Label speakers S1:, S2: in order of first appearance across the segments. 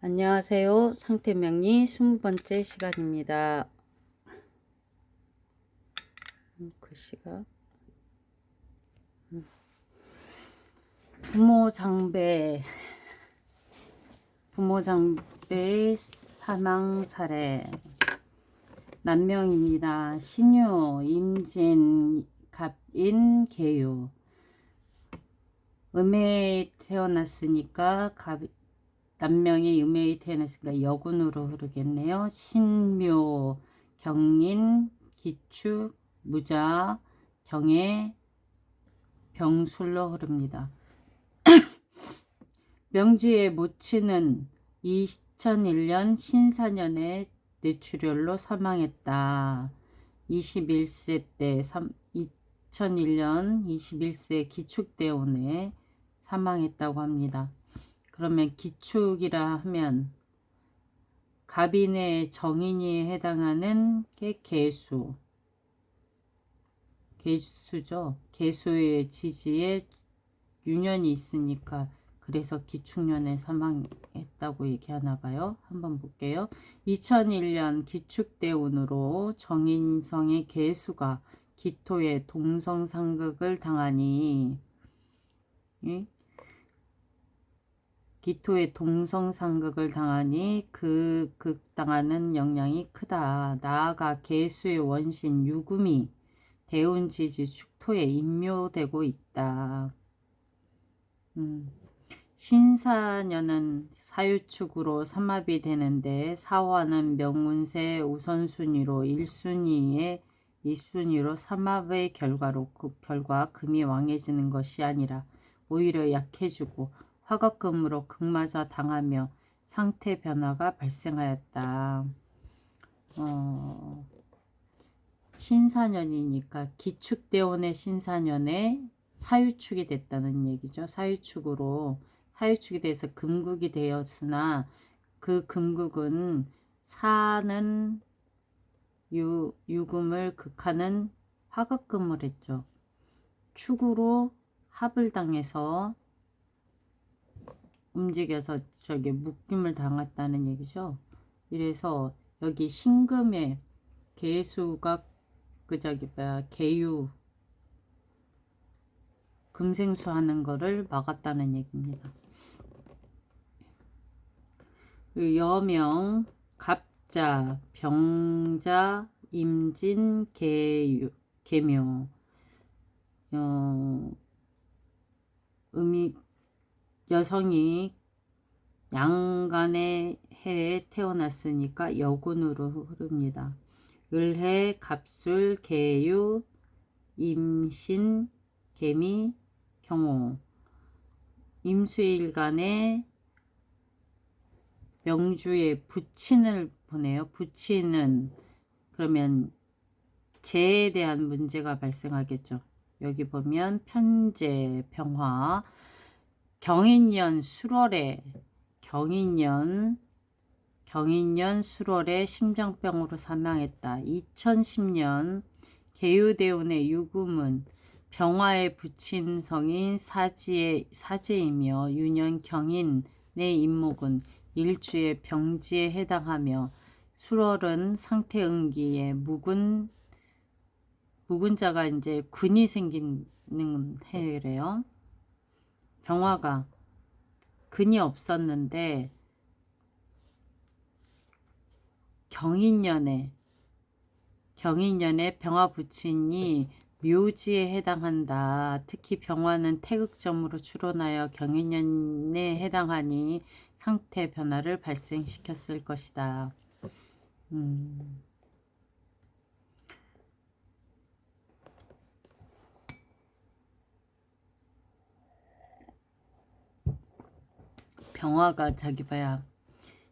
S1: 안녕하세요. 상태명리 20번째 시간입니다. 글씨가 부모장배의 사망 사례 남명입니다. 신유, 임진, 갑인, 계유. 음해에 태어났으니까 남명이 음해에 태어났으니까 여군으로 흐르겠네요. 신묘, 경인, 기축, 무자, 경해, 병술로 흐릅니다. 명주의 모친은 2001년 신사년에 뇌출혈로 사망했다. 21세 때 2001년 21세 기축대운에 사망했다고 합니다. 그러면 기축이라 하면 갑인의 정인이 해당하는 게 개수죠. 개수의 지지에 유년이 있으니까 그래서 기축년에 사망했다고 얘기하나 봐요. 한번 볼게요. 2001년 기축대운으로 정인성의 개수가 기토의 동성상극을 당하니 그 극당하는 영향이 크다. 나아가 개수의 원신 유금이 대운지지 축토에 인묘되고 있다. 신사년은 사유축으로 삼합이 되는데 사화는 명운세 우선순위로 1순위로 삼합의 결과로 그 결과 금이 왕해지는 것이 아니라 오히려 약해지고 화각금으로 극마저 당하며 상태 변화가 발생하였다. 신사년이니까 기축대원의 신사년에 사유축이 됐다는 얘기죠. 사유축이 돼서 금국이 되었으나 그 금국은 사는 유금을 극하는 화극금을 했죠. 축으로 합을 당해서 움직여서 묶임을 당했다는 얘기죠. 이래서 여기 신금의 개수가 개유 금생수 하는 거를 막았다는 얘기입니다. 여명, 갑자, 병자, 임진, 계묘. 여성이 양간의 해에 태어났으니까 여군으로 흐릅니다. 을해, 갑술, 계유, 임신, 개미, 경호. 임수일간에 명주에 부친을 보내요. 부친은 그러면 재에 대한 문제가 발생하겠죠. 여기 보면 편재, 병화, 경인년 수월에 심장병으로 사망했다. 2010년 계유대운의 유금은 병화의 부친성인 사제이며 유년 경인의 임목은 일주의 병지에 해당하며 수월은 상태응기에 묵은자가 이제 근이 생기는 해래요. 병화가 근이 없었는데 경인년에 병화 부친이 묘지에 해당한다. 특히 병화는 태극점으로 출혼하여 경인년에 해당하니 상태 변화를 발생시켰을 것이다. 병화가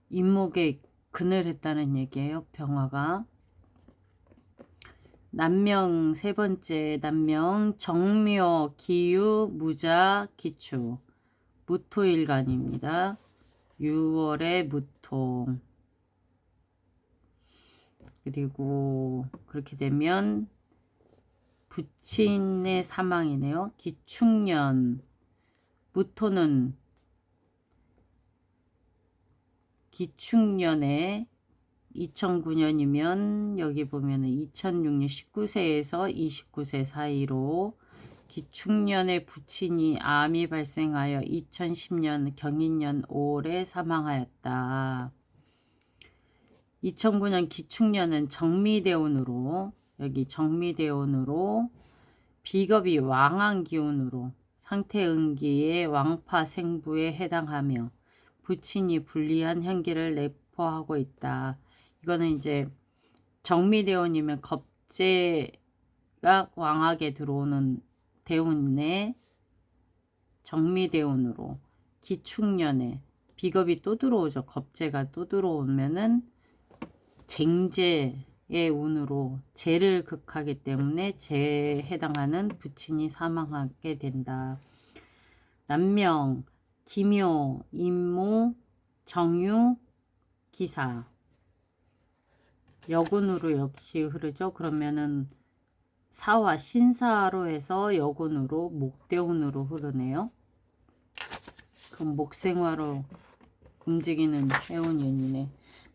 S1: 임목에 근을 했다는 얘기예요. 병화가. 남명 세 번째 남명 정묘, 기유, 무자, 기축. 무토일간입니다. 6월에 무토. 그리고 그렇게 되면 부친의 사망이네요. 기축년. 무토는 기축년에 2009년이면 여기 보면은 2006년 19세에서 29세 사이로 기축년에 부친이 암이 발생하여 2010년 경인년 5월에 사망하였다. 2009년 기축년은 정미대운으로 여기 정미대운으로 비겁이 왕한기운으로 상태응기의 왕파생부에 해당하며 부친이 불리한 현기를 내포하고 있다. 이거는 이제 정미대운이면 겁재가 왕하게 들어오는 대운에 정미대운으로 기축년에 비겁이 또 들어오죠. 겁재가 또 들어오면은 쟁재의 운으로 재를 극하기 때문에 재에 해당하는 부친이 사망하게 된다. 남명, 기묘, 임무, 정유, 기사 여군으로 역시 흐르죠. 그러면은 사화 신사로 해서 여군으로 목대운으로 흐르네요. 그럼 목생화로 움직이는 해운년이네.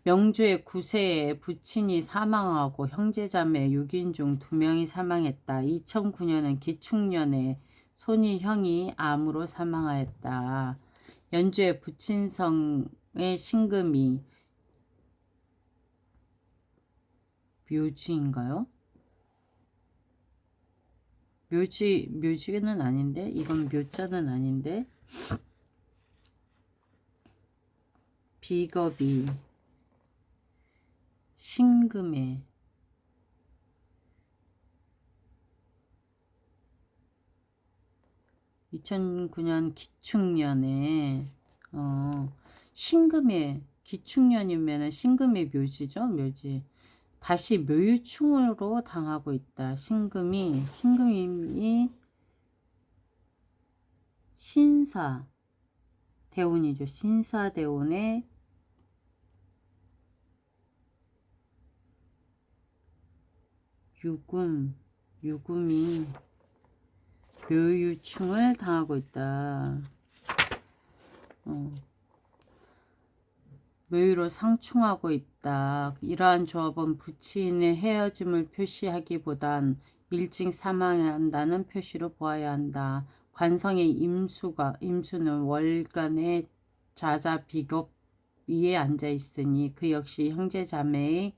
S1: 명주의 9세에 부친이 사망하고 형제자매 6인 중 2명이 사망했다. 2009년은 기축년에 손이 형이 암으로 사망하였다. 연주의 부친성의 신금이 묘지인가요? 묘지는 아닌데 이건 묘자는 아닌데 비겁이 신금에 2009년 기축년에 신금의 기축년이면 신금의 묘지죠. 묘지. 다시 묘유충으로 당하고 있다. 신금이 신사 대운이죠. 신사 대운에 유금이 묘유충을 당하고 있다. 묘유로 상충하고 있다. 이러한 조합은 부친의 헤어짐을 표시하기보단 일찍 사망한다는 표시로 보아야 한다. 관성의 임수는 월간의 자자 비겁 위에 앉아 있으니 그 역시 형제 자매의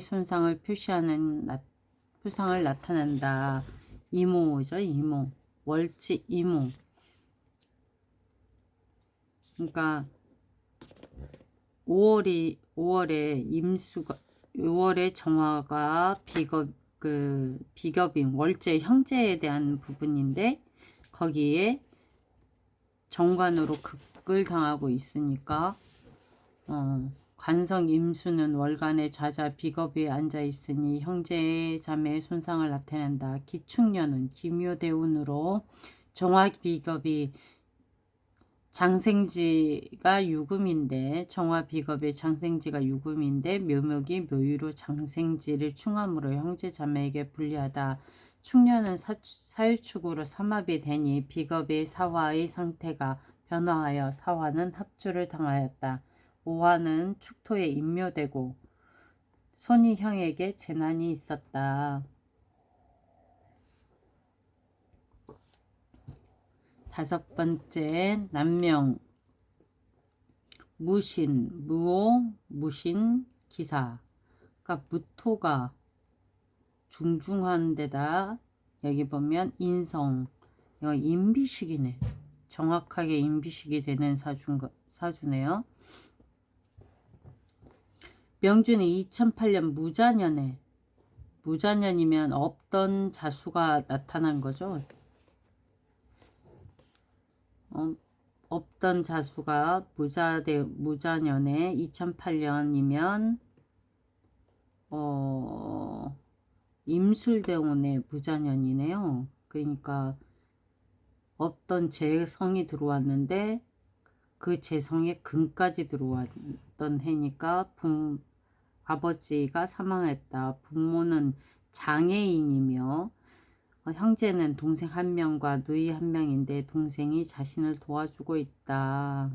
S1: 손상을 표상을 나타낸다. 이모죠. 이모. 월지 이모. 그러니까 5월에 정화가 비겁인 월제 형제에 대한 부분인데 거기에 정관으로 극을 당하고 있으니까 관성 임수는 월간의 자자 비겁에 앉아 있으니 형제 자매의 손상을 나타낸다. 기축년은 기묘대운으로 정화 비겁이 장생지가 유금인데 정화 비겁의 장생지가 유금인데 묘목이 묘유로 장생지를 충함으로 형제 자매에게 불리하다. 축년은 사유축으로 삼합이 되니 비겁의 사화의 상태가 변화하여 사화는 합주를 당하였다. 오화는 축토에 임묘되고 손이 형에게 재난이 있었다. 다섯 번째 남명 무신, 무오, 무신, 기사. 그러니까 무토가 중중한 데다 여기 보면 인성, 이거 임비식이네. 정확하게 임비식이 되는 사주네요. 명주는 2008년 무자년이면 없던 자수가 나타난 거죠. 없던 자수가 무자년에 2008년이면 임술대운의 무자년이네요. 그러니까 없던 재성이 들어왔는데 그 재성에 금까지 들어왔던 해니까 아버지가 사망했다. 부모는 장애인이며 형제는 동생 1명과 누이 1명인데 동생이 자신을 도와주고 있다.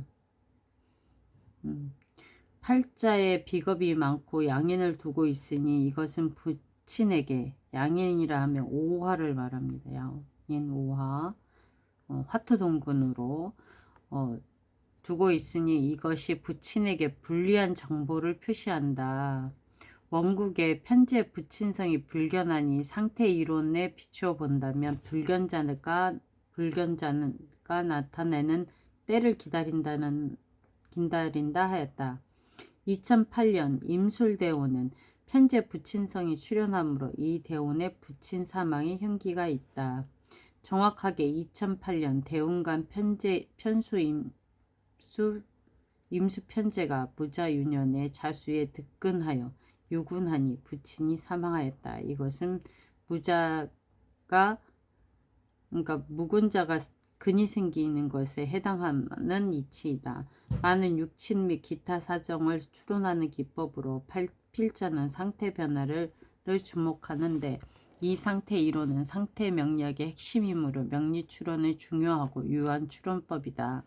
S1: 팔자에 비겁이 많고 양인을 두고 있으니 이것은 부친에게, 양인이라 하면 오화를 말합니다. 양인 오화, 화토동근으로 두고 있으니 이것이 부친에게 불리한 정보를 표시한다. 원국의 편재 부친성이 불견하니 상태 이론에 비추어 본다면 불견자가 나타내는 때를 기다린다 하였다. 2008년 임술대운은 편재 부친성이 출현하므로 이 대운에 부친 사망의 흉기가 있다. 정확하게 2008년 대운간 편수 임수 편재가 무자유년에 자수에 득근하여 유군하니 부친이 사망하였다. 이것은 무자가, 그러니까 묵은자가 근이 생기는 것에 해당하는 이치이다. 많은 육친 및 기타 사정을 추론하는 기법으로 필자는 상태 변화를 주목하는데, 이 상태 이론은 상태 명리학의 핵심이므로 명리 추론의 중요하고 유효한 추론법이다.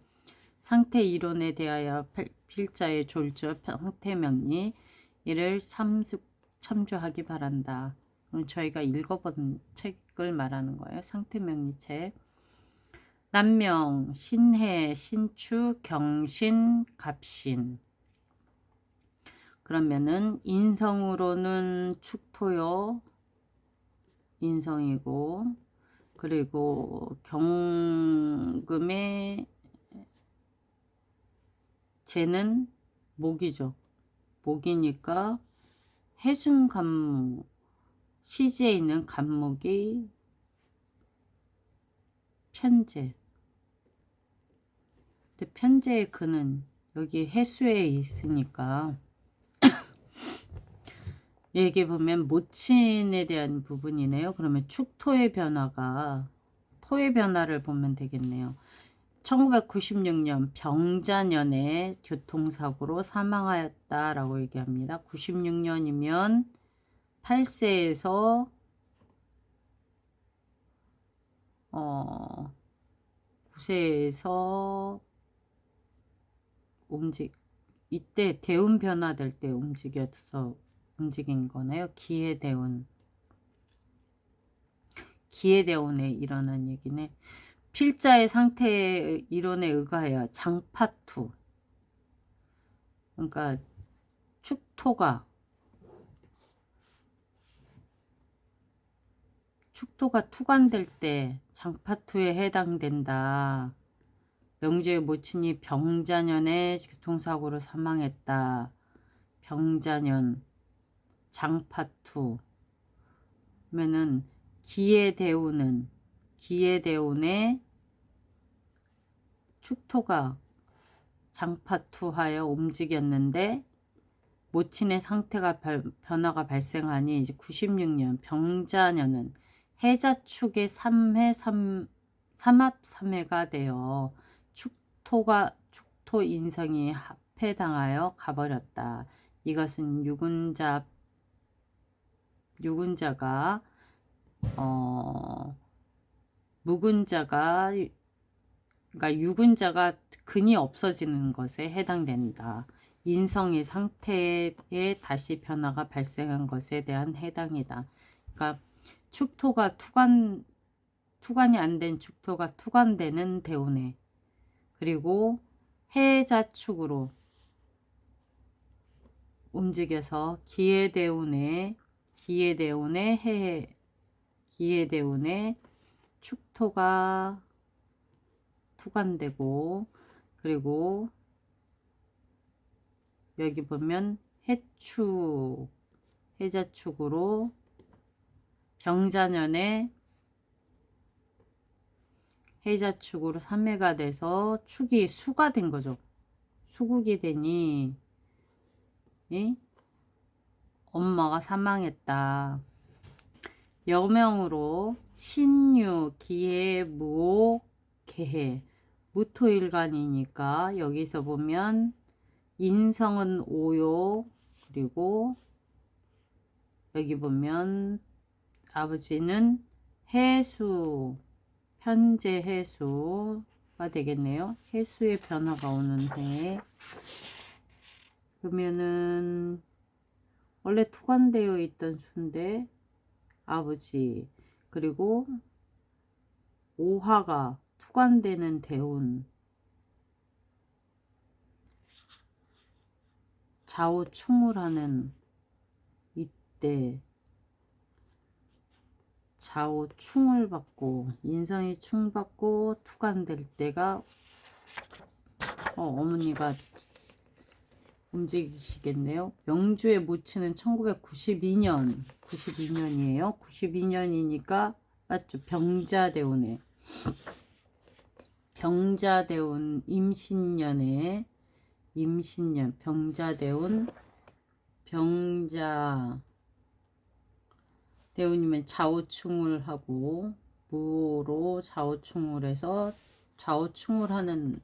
S1: 상태 이론에 대하여 필자의 졸조 상태 명리 이를 참조하기 바란다. 저희가 읽어본 책을 말하는 거예요. 상태 명리 책. 남명, 신해, 신추, 경신, 갑신. 그러면은 인성으로는 축토요, 인성이고, 그리고 경금의 재는 목이죠. 목이니까 해중간목, 시지에 있는 간목이 편재. 근데 편재의 근은 여기 해수에 있으니까 여기 보면 모친에 대한 부분이네요. 그러면 축토의 변화가, 토의 변화를 보면 되겠네요. 1996년 병자년에 교통사고로 사망하였다라고 얘기합니다. 96년이면 8세에서 9세에서 이때 대운 변화될 때 움직인 거네요. 기해대운에 일어난 얘기네. 필자의 상태 이론에 의하여 장파투, 그러니까 축토가 투관될 때 장파투에 해당된다. 명주의 모친이 병자년에 교통사고로 사망했다. 병자년, 장파투. 그러면은 기해대운에 축토가 장파투하여 움직였는데 모친의 상태가 변화가 발생하니 이제 96년 병자년은 해자축의 3합 3회가 되어 축토 인성이 합해당하여 가버렸다. 이것은 유군자가 묵은자가, 그러니까 유군자가 근이 없어지는 것에 해당된다. 인성의 상태에 다시 변화가 발생한 것에 대한 해당이다. 그러니까 축토가 투관이 안 된 축토가 투관되는 대운에, 그리고 해자축으로 움직여서 기해대운에 축토가 투관되고, 그리고 여기 보면 해자축으로 병자년에 해자축으로 3회가 돼서 축이 수가 된 거죠. 수국이 되니 엄마가 사망했다. 여명으로 신유, 기해, 무오, 개해, 무토일간이니까 여기서 보면 인성은 오요, 그리고 여기 보면 아버지는 해수, 편재 해수가 되겠네요. 해수의 변화가 오는 해. 그러면은 원래 투관되어 있던 수인데 아버지, 그리고 오화가 투관되는 대운, 좌우충을 하는 이때, 좌우충을 받고 인성이 충 받고 투관될 때가 어머니가 움직이시겠네요. 명주에 묻히는 1992년 92년이에요. 92년이니까 맞죠? 병자대운에 병자대운 임신년에 임신년 병자대운 병자대운이면 좌우충을 하고 무로 좌우충을 해서 좌우충을 하는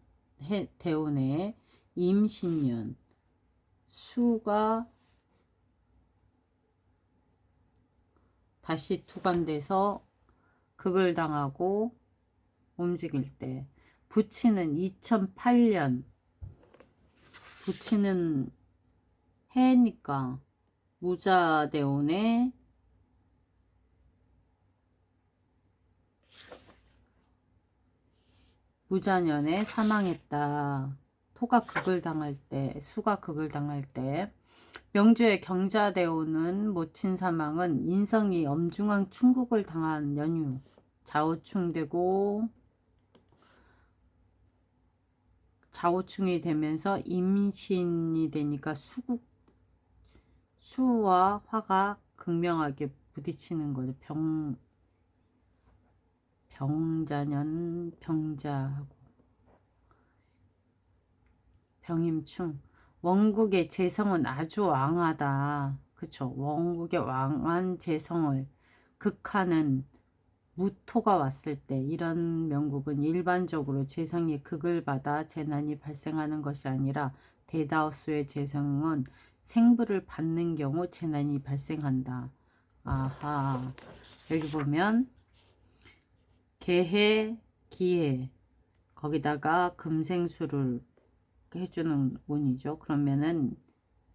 S1: 대운에 임신년 수가 다시 투관돼서 극을 당하고 움직일 때 부치는 2008년 부치는 해니까 무자대운에 무자년에 사망했다. 토가 극을 당할 때, 수가 극을 당할 때, 명주의 경자대운은 모친 사망은 인성이 엄중한 충국을 당한 연유, 좌우충되고 좌우충이 되면서 임신이 되니까 수와 화가 극명하게 부딪히는 거죠. 병자년 병자하고 병임충. 원국의 재성은 아주 왕하다. 그쵸? 원국의 왕한 재성을 극하는 무토가 왔을 때 이런 명국은 일반적으로 재성이 극을 받아 재난이 발생하는 것이 아니라 대다수의 재성은 생부를 받는 경우 재난이 발생한다. 아하. 여기 보면 개해, 기해 거기다가 금생수를 해주는 운이죠. 그러면은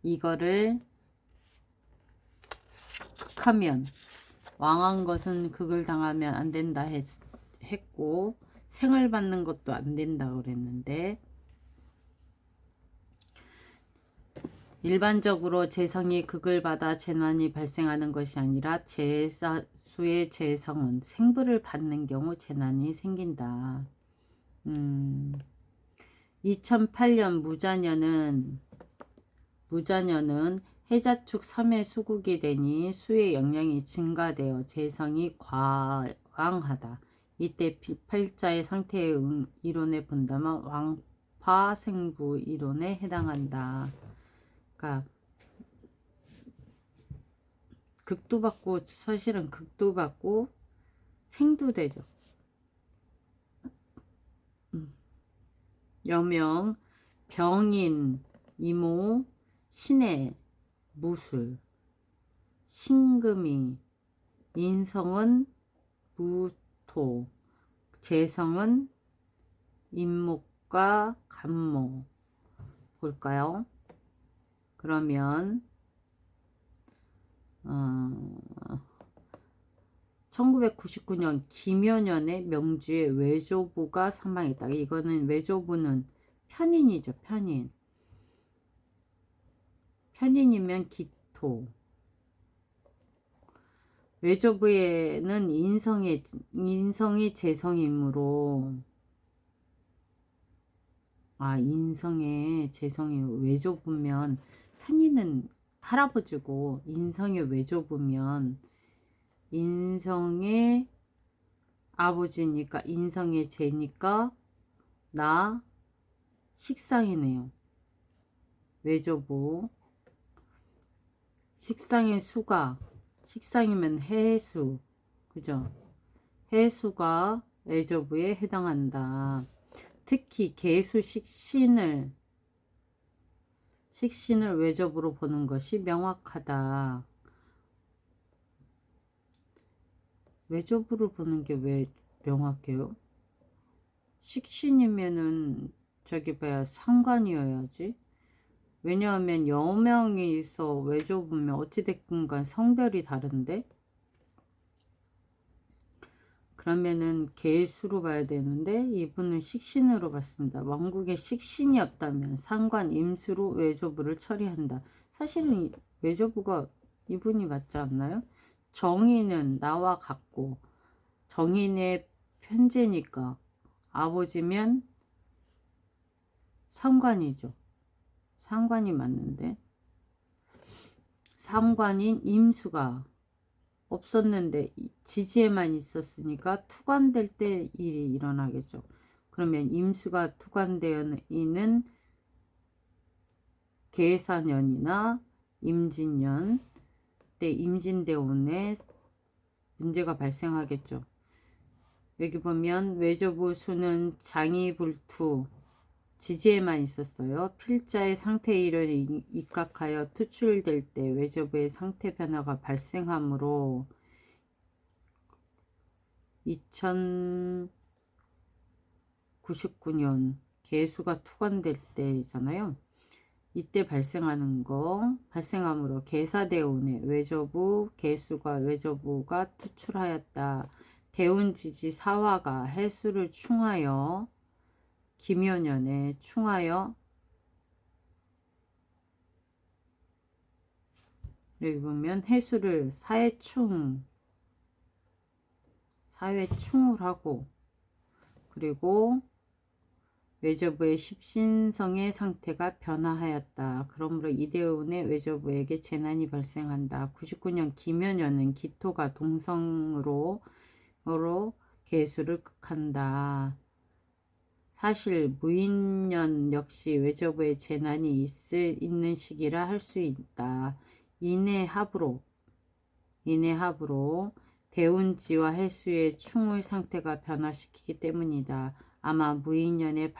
S1: 이거를 극하면 왕한 것은 극을 당하면 안 된다 했고 생을 받는 것도 안 된다 그랬는데 일반적으로 재성이 극을 받아 재난이 발생하는 것이 아니라 재수의 재성은 생부를 받는 경우 재난이 생긴다. 2008년 무자년은 해자축 3회 수국이 되니 수의 영향이 증가되어 재성이 과왕하다. 이때 팔자의 상태의 이론에 본다면 왕파생부 이론에 해당한다. 그러니까 극도 받고 사실은 극도 받고 생도 되죠. 여명, 병인, 이모, 신해, 무술, 신금이, 인성은 무토, 재성은 임목과 간모. 볼까요? 그러면 1999년 기묘년에 명주의 외조부가 사망했다. 이거는 외조부는 편인이죠. 편인. 편인이면 기토. 외조부에는 인성이 재성이므로 인성의 재성이 외조부면 편인은 할아버지고 인성의 외조부면 인성의 아버지니까 인성의 재니까 나 식상이네요. 외조부 식상의 수가 식상이면 해수 그죠? 해수가 외조부에 해당한다. 특히 개수 식신을 외조부로 보는 것이 명확하다. 외조부를 보는 게 왜 명확해요? 식신이면은 저기 봐야 상관이어야지. 왜냐하면 여명이서 외조부면 어찌됐든 간 성별이 다른데, 그러면은 개수로 봐야 되는데 이분은 식신으로 봤습니다. 왕국에 식신이 없다면 상관 임수로 외조부를 처리한다. 사실은 외조부가 이분이 맞지 않나요? 정인은 나와 같고 정인의 편제니까 아버지면 상관이죠. 상관이 맞는데 상관인 임수가 없었는데 지지에만 있었으니까 투관될 때 일이 일어나겠죠. 그러면 임수가 투관되어 있는 계사년이나 임진년 때 임진대운에 문제가 발생하겠죠. 여기 보면 외조부 수는 장이불투 지지에만 있었어요. 필자의 상태 이론이 입각하여 투출될 때 외조부의 상태 변화가 발생하므로 2099년 개수가 투관될 때잖아요. 이때 발생하므로 계사대운에 외조부 개수가 외조부가 투출하였다. 대운지지 사화가 해수를 충하여 기묘년에 충하여 여기 보면 해수를 사회충을 하고 그리고 외조부의 십신성의 상태가 변화하였다. 그러므로 이대운의 외조부에게 재난이 발생한다. 99년 기묘년은 기토가 동성으로 개수를 극한다. 사실 무인년 역시 외조부의 재난이 있는 시기라 할 수 있다. 인해합으로 대운지와 해수의 충의 상태가 변화시키기 때문이다. 아마 무인년에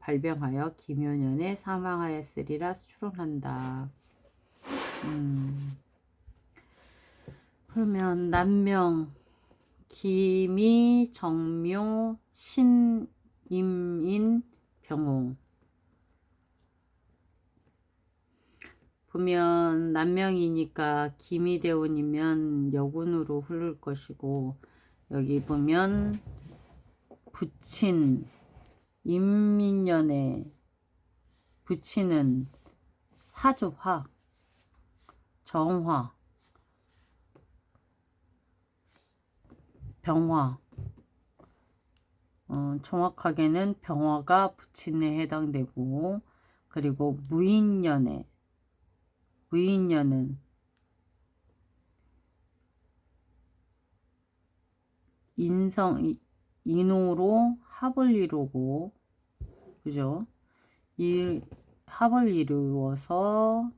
S1: 발병하여 기묘년에 사망하였으리라 추론한다. 그러면 남명 기미 정묘 신임인 병호 보면 남명이니까 기미대운이면 여군으로 흐를 것이고 여기 보면 부친 임민년에 부친은 화죠. 화 정화 병화 정확하게는 병화가 부친에 해당되고 그리고 무인년은 인호로 합을 이루고 그죠? 이 합을 이루어서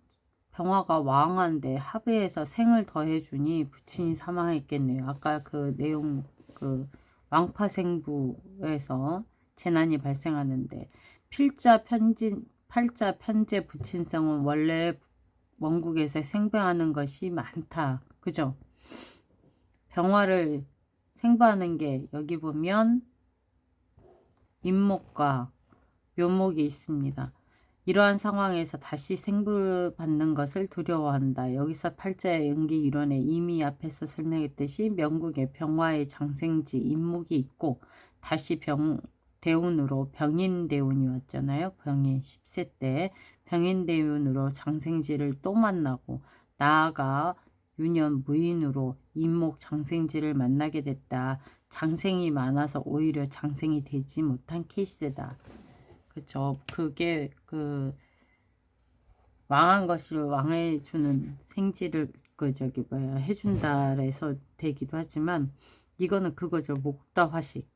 S1: 병화가 왕한데 합의해서 생을 더해주니 부친이 사망했겠네요. 아까 그 내용 왕파생부에서 재난이 발생하는데 팔자 편제 부친성은 원래 원국에서 생배하는 것이 많다. 그죠? 병화를 생배하는 게 여기 보면 임목과 묘목이 있습니다. 이러한 상황에서 다시 생불받는 것을 두려워한다. 여기서 팔자의 연기 이론에 이미 앞에서 설명했듯이 명국에 병화의 장생지 임목이 있고 다시 대운으로 병인대운이 왔잖아요. 병인 10세 때 병인대운으로 장생지를 또 만나고 나아가 유년 무인으로 임목 장생지를 만나게 됐다. 장생이 많아서 오히려 장생이 되지 못한 케이스다. 그쵸. 그게 왕한 것을 왕해주는 생지를 해준다 해서 되기도 하지만 이거는 그거죠. 목다화식.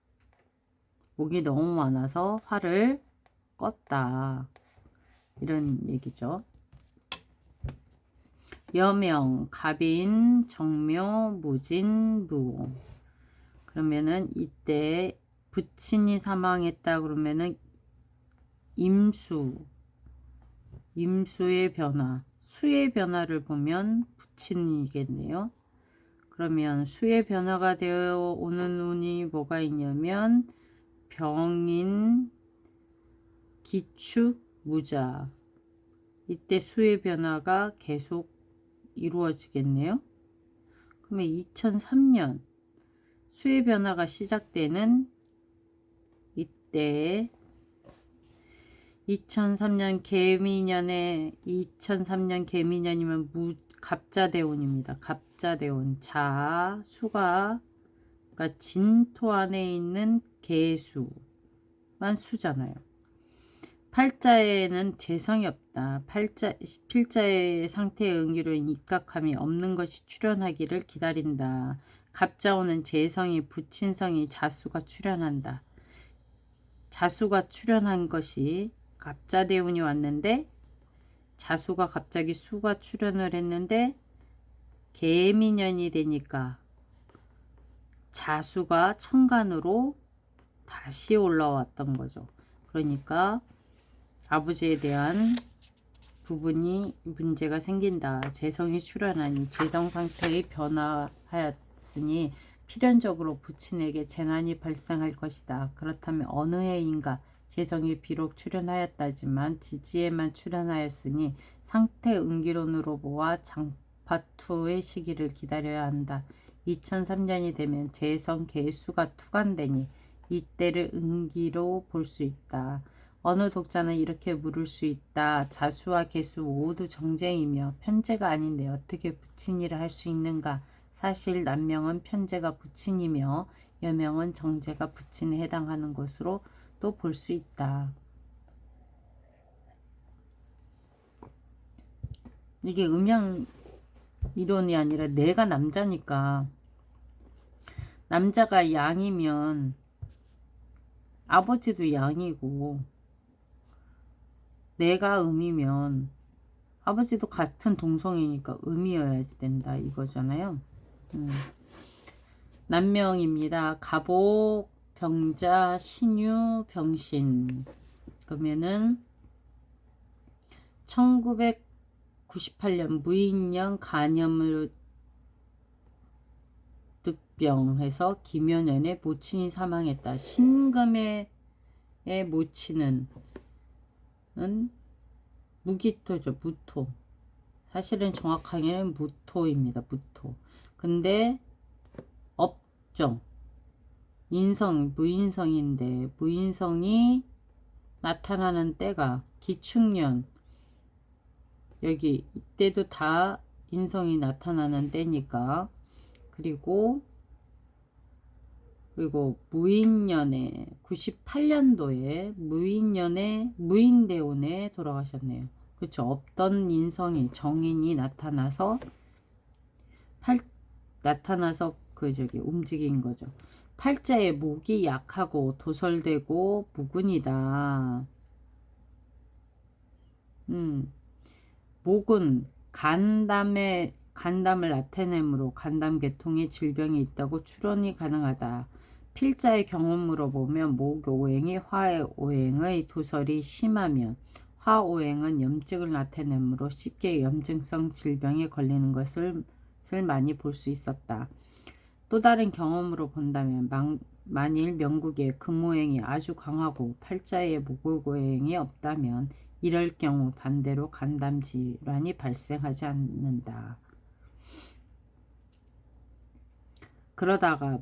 S1: 목이 너무 많아서 화를 껐다. 이런 얘기죠. 여명, 갑인, 정묘, 무진, 무오. 그러면은 이때 부친이 사망했다 그러면은 임수의 변화, 수의 변화를 보면 부친이겠네요. 그러면 수의 변화가 되어 오는 운이 뭐가 있냐면 병인, 기축, 무자. 이때 수의 변화가 계속 이루어지겠네요. 그러면 2003년 수의 변화가 시작되는 이때 2003년 개미년이면 갑자대운입니다. 갑자대운. 자, 수가 그러니까 진토 안에 있는 개수만 수잖아요. 팔자에는 재성이 없다. 필자의 상태에 응유로인 입각함이 없는 것이 출현하기를 기다린다. 갑자오는 재성이 부친성이 자수가 출현한다. 자수가 출현한 것이 갑자대운이 왔는데 자수가 갑자기 수가 출현을 했는데 개미년이 되니까 자수가 천간으로 다시 올라왔던 거죠. 그러니까 아버지에 대한 부분이 문제가 생긴다. 재성이 출현하니 재성 상태의 변화하였으니 필연적으로 부친에게 재난이 발생할 것이다. 그렇다면 어느 해인가 재성이 비록 출현하였다지만 지지에만 출현하였으니 상태 응기론으로 보아 장파투의 시기를 기다려야 한다. 2003년이 되면 재성 개수가 투간되니 이때를 응기로 볼 수 있다. 어느 독자는 이렇게 물을 수 있다. 자수와 개수 모두 정쟁이며 편제가 아닌데 어떻게 부친이라 할 수 있는가? 사실 남명은 편제가 부친이며 여명은 정제가 부친에 해당하는 것으로 또 볼 수 있다. 이게 음양 이론이 아니라 내가 남자니까 남자가 양이면 아버지도 양이고 내가 음이면 아버지도 같은 동성이니까 음이어야지 된다 이거잖아요. 남명입니다. 갑오, 병자, 신유, 병신. 그러면은 1998년 무인년 간염을 득병해서 김효년의 모친이 사망했다. 신금의 모친은 무기토죠. 무토. 사실은 정확하게는 무토입니다. 무토. 근데 업정 인성 무인성인데 무인성이 나타나는 때가 기축년 여기 이때도 다 인성이 나타나는 때니까 그리고 무인년에 98년도에 무인년에 무인대운에 돌아가셨네요. 그렇죠. 없던 인성이 정인이 나타나서 움직인 거죠. 팔자에 목이 약하고 도설되고 무근이다. 목은 간담을 나타내므로 간담계통의 질병이 있다고 추론이 가능하다. 필자의 경험으로 보면 목오행이 화오행의 도설이 심하면 화오행은 염증을 나타내므로 쉽게 염증성 질병에 걸리는 것을 많이 볼 수 있었다. 또 다른 경험으로 본다면 만일 명국의 금오행이 아주 강하고 팔자에 목오행이 없다면 이럴 경우 반대로 간담 질환이 발생하지 않는다. 그러다가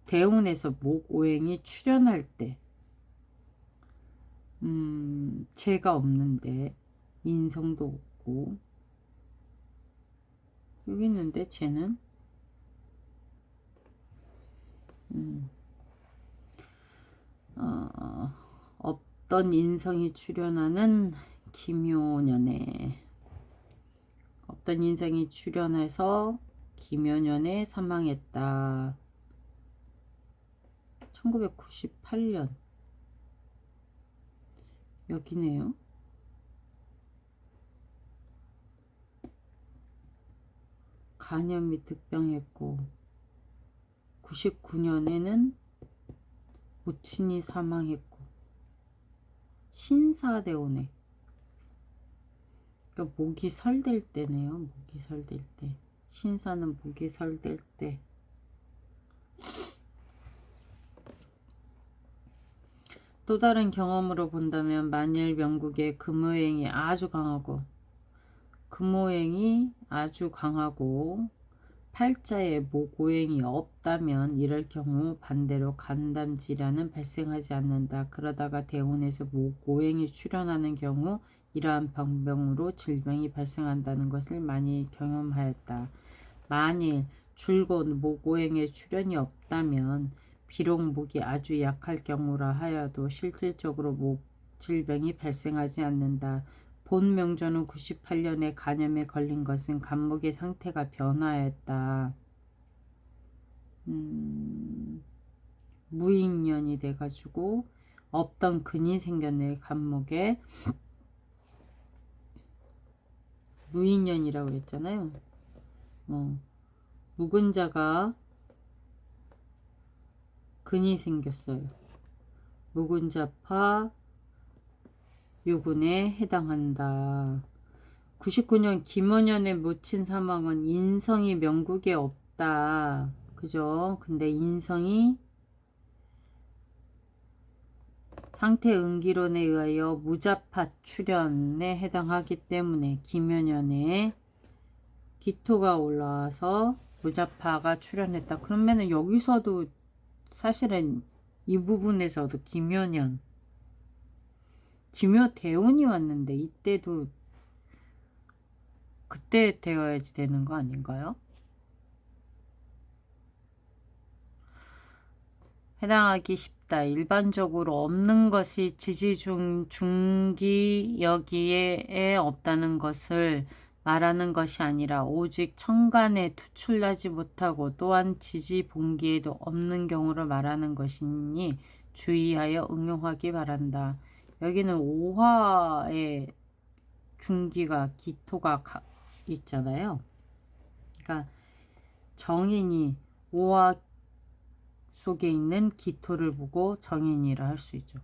S1: 대운에서 목오행이 출현할 때 재가 없는데 인성도 없고 여기 있는데 재는 없던 인성이 출현하는 김효년에 없던 인성이 출현해서 김효년에 사망했다. 1998년 여기네요. 간염 및 득병했고 99년에는 모친이 사망했고 신사대운에 그러니까 목이 설될 때네요. 목이 설될 때 신사는 목이 설될 때 또 다른 경험으로 본다면 만일 명국의 금오행이 아주 강하고 팔자에 목오행이 없다면 이럴 경우 반대로 간담 질환은 발생하지 않는다. 그러다가 대운에서 목오행이 출현하는 경우 이러한 병으로 질병이 발생한다는 것을 많이 경험하였다. 만일 줄곧 목오행의 출현이 없다면 비록 목이 아주 약할 경우라 하여도 실질적으로 목 질병이 발생하지 않는다. 본 명조는 98년에 간염에 걸린 것은 간목의 상태가 변화했다. 무인년이 돼가지고 없던 근이 생겼네. 간목에 무인년이라고 했잖아요. 묵은 자가 근이 생겼어요. 묵은 자파 요군에 해당한다. 99년 김원년의 모친 사망은 인성이 명국에 없다. 그죠? 근데 인성이 상태 응기론에 의하여 무자파 출현에 해당하기 때문에 김원년에 기토가 올라와서 무자파가 출현했다. 그러면은 여기서도 사실은 이 부분에서도 김원년 김효대운이 왔는데 이때도 그때 되어야지 되는 거 아닌가요? 해당하기 쉽다. 일반적으로 없는 것이 지지중 중기 여기에 없다는 것을 말하는 것이 아니라 오직 천간에 투출나지 못하고 또한 지지 본기에도 없는 경우를 말하는 것이니 주의하여 응용하기 바란다. 여기는 5화에 중기가 기토가 있잖아요. 그러니까 정인이 5화 속에 있는 기토를 보고 정인이라 할 수 있죠.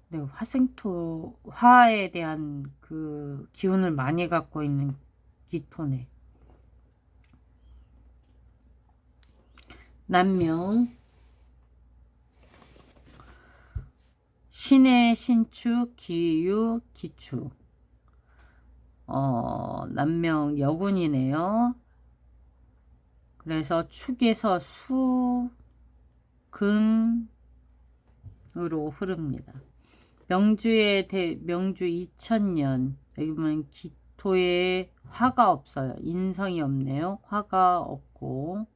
S1: 네, 화생토 화에 대한 그 기운을 많이 갖고 있는 기토네. 남명 신의 신축 기유 기축 남명 여군이네요. 그래서 축에서 수금으로 흐릅니다. 명주 2000년 여기 보면 기토에 화가 없어요. 인성이 없네요. 화가 없고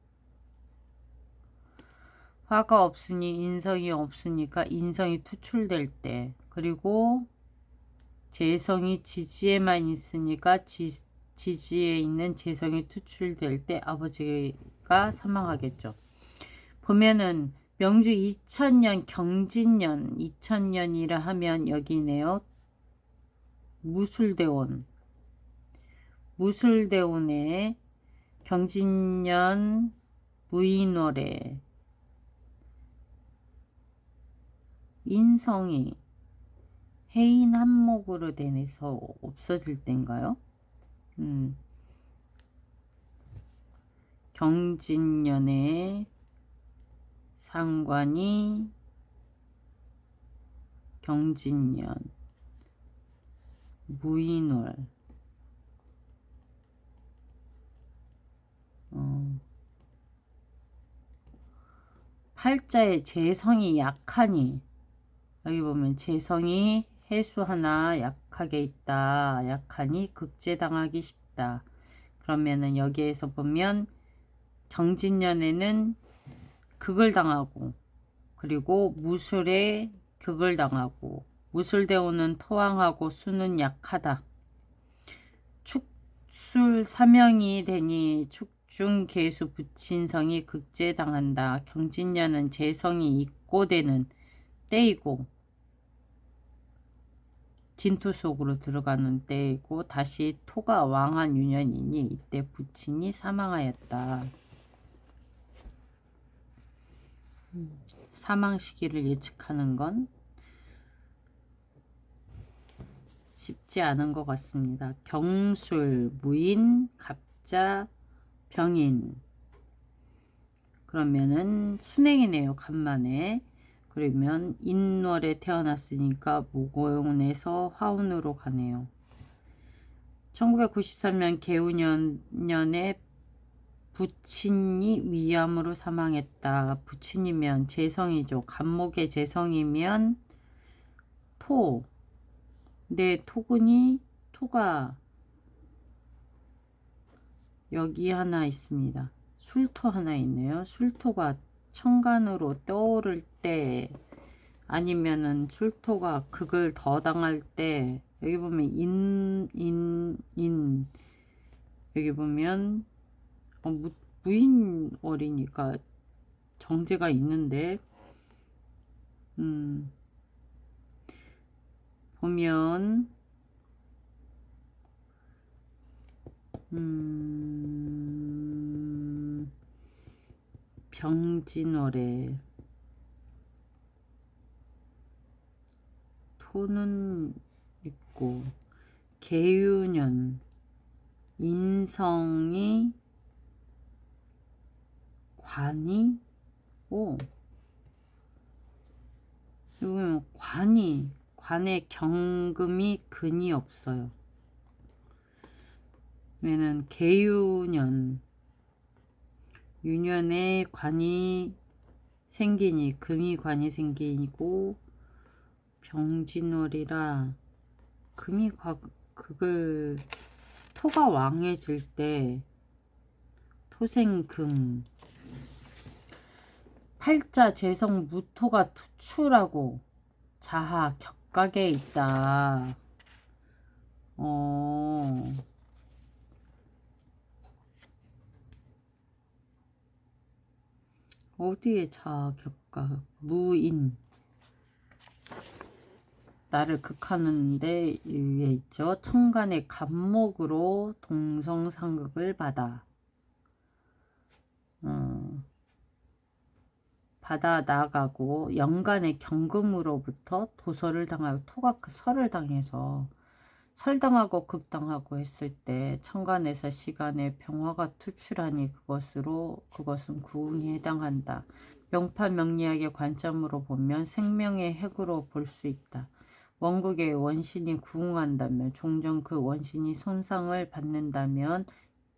S1: 화가 없으니 인성이 없으니까 인성이 투출될 때, 그리고 재성이 지지에만 있으니까 지지에 있는 재성이 투출될 때 아버지가 사망하겠죠. 보면은 명주 2000년 경진년 2000년이라 하면 여기네요. 무술대원의 경진년 무인월에 인성이 해인 한목으로 되내서 없어질 때인가요? 경진년의 상관이 경진년 무인월 팔자의 재성이 약하니 여기 보면 재성이 해수 하나 약하게 있다. 약하니 극제당하기 쉽다. 그러면은 여기에서 보면 경진년에는 극을 당하고 그리고 무술에 극을 당하고 무술대오는 토왕하고 수는 약하다. 축술 사명이 되니 축중 계수 부친성이 극제당한다. 경진년은 재성이 있고 되는 때이고 진토 속으로 들어가는 때이고 다시 토가 왕한 유년이니 이때 부친이 사망하였다. 사망 시기를 예측하는 건 쉽지 않은 것 같습니다. 경술, 무인, 갑자, 병인. 그러면은 순행이네요. 간만에. 그러면 인월에 태어났으니까 목원에서 화운으로 가네요. 1993년 개운년에 부친이 위암으로 사망했다. 부친이면 재성이죠. 간목의 재성이면 토. 근데 토가 여기 하나 있습니다. 술토 하나 있네요. 술토가 천간으로 떠오를 때 아니면은 술토가 극을 더 당할 때 여기 보면 여기 보면 무인월이니까 정제가 있는데 보면 병진월에 토는 있고 개유년 인성이 관이 보면 관에 경금이 근이 없어요. 왜냐면 개유년에 관이 생기니 금이 관이 생기고 병진월이라 그걸 토가 왕해질 때 토생금 팔자 재성 무토가 투출하고 자하 격각에 있다. 어디에 자하 격각 무인 나를 극하는 데 위에 있죠. 천간의 간목으로 동성상극을 받아 나가고 연간의 경금으로부터 도설을 당하고 토가 그 설을 당해서 설당하고 극당하고 했을 때 천간에서 시간에 병화가 투출하니 그것은 구운이 해당한다. 명파 명리학의 관점으로 보면 생명의 핵으로 볼 수 있다. 원국의 원신이 구응한다면 종종 그 원신이 손상을 받는다면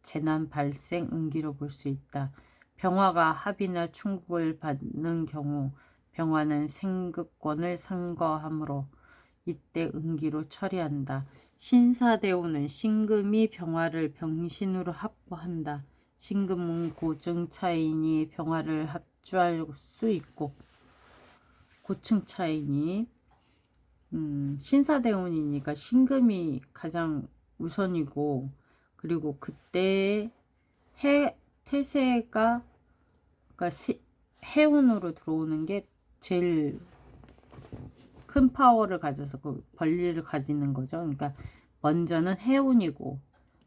S1: 재난 발생 은기로 볼 수 있다. 병화가 합이나 충국을 받는 경우 병화는 생극권을 상거하므로 이때 은기로 처리한다. 신사대오는 신금이 병화를 병신으로 합보한다. 신금은 고증 차이니 병화를 합주할 수 있고 고층 차이니 신사대운이니까 신금이 가장 우선이고 그리고 그때 태세가 그러니까 해운으로 들어오는 게 제일 큰 파워를 가져서 그 권리를 가지는 거죠. 그러니까 먼저는 해운이고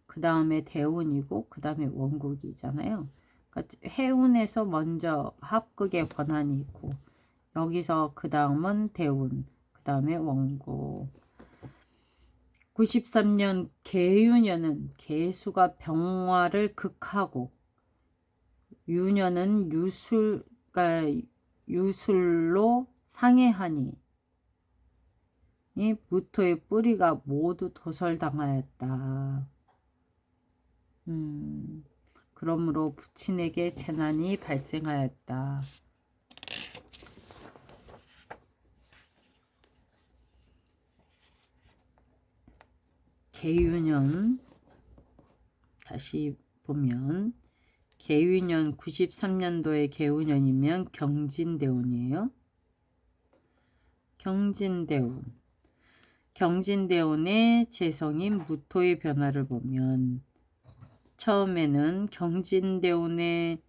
S1: 그 다음에 대운이고 그 다음에 원국이잖아요. 그러니까 해운에서 먼저 합극의 권한이 있고 여기서 그 다음은 대운 그 다음에 원국. 93년 개유년은 개수가 병화를 극하고 유년은 유술로 상해하니 이 무토의 뿌리가 모두 도설당하였다. 그러므로 부친에게 재난이 발생하였다. 개유년 다시 보면 개유년 93년도에 개우년이면 경진대운이에요. 경진대운의 재성인 무토의 변화를 보면 처음에는 경진대운의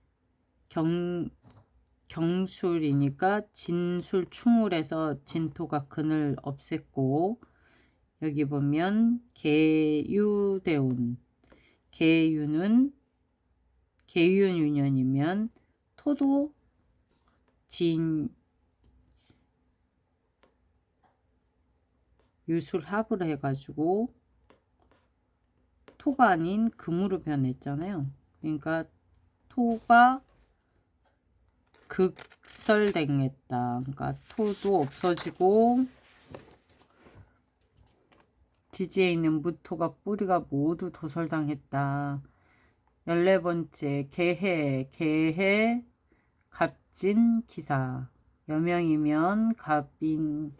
S1: 경술이니까 진술충울에서 진토가 근을 없앴고 여기 보면 개유대운 개유유년이면 토도 유술합을 해가지고 토가 아닌 금으로 변했잖아요. 그러니까 토가 직설당했다. 그러니까 토도 없어지고 지지에 있는 무토가 뿌리가 모두 도설당했다. 14번째 개해 갑진 기사. 여명이면 갑인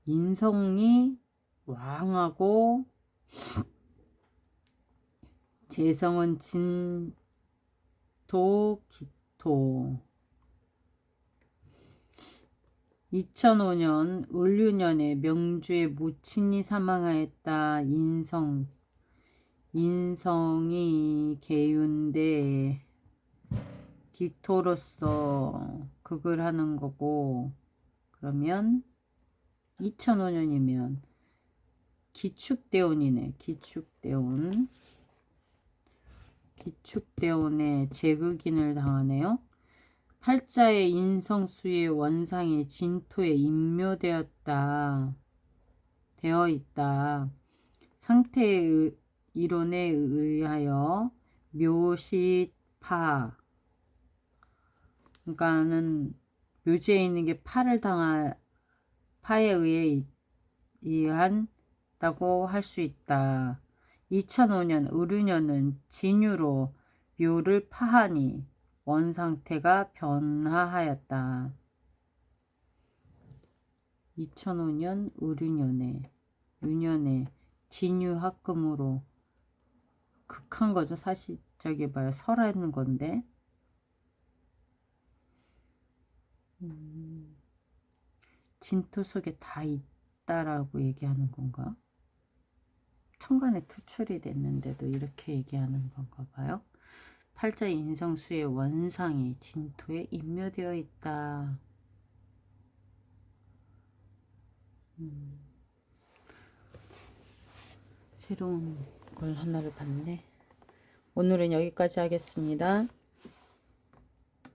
S1: 인성이 왕하고 재성은 진토 기토. 2005년 을류년에 명주의 모친이 사망하였다. 인성이 개윤대 기토로서 극을 하는 거고, 그러면 2005년이면 기축대운이네. 기축대운에 제극인을 당하네요. 팔자의 인성수의 원상이 진토에 인묘되었다. 되어 있다. 상태의 이론에 의하여 묘시파, 그러니까는 묘지에 있는 게 파에 의한다고 할 수 있다. 2005년 을유년은 진유로 묘를 파하니 원상태가 변화하였다. 2005년 을유년에 진유합금으로 극한 거죠. 사실 저기 봐요. 설하는 건데. 진토 속에 다 있다라고 얘기하는 건가? 천간에 투출이 됐는데도 이렇게 얘기하는 건가 봐요. 팔자의 인성수의 원상이 진토에 인묘되어 있다. 새로운 걸 하나를 봤네. 오늘은 여기까지 하겠습니다.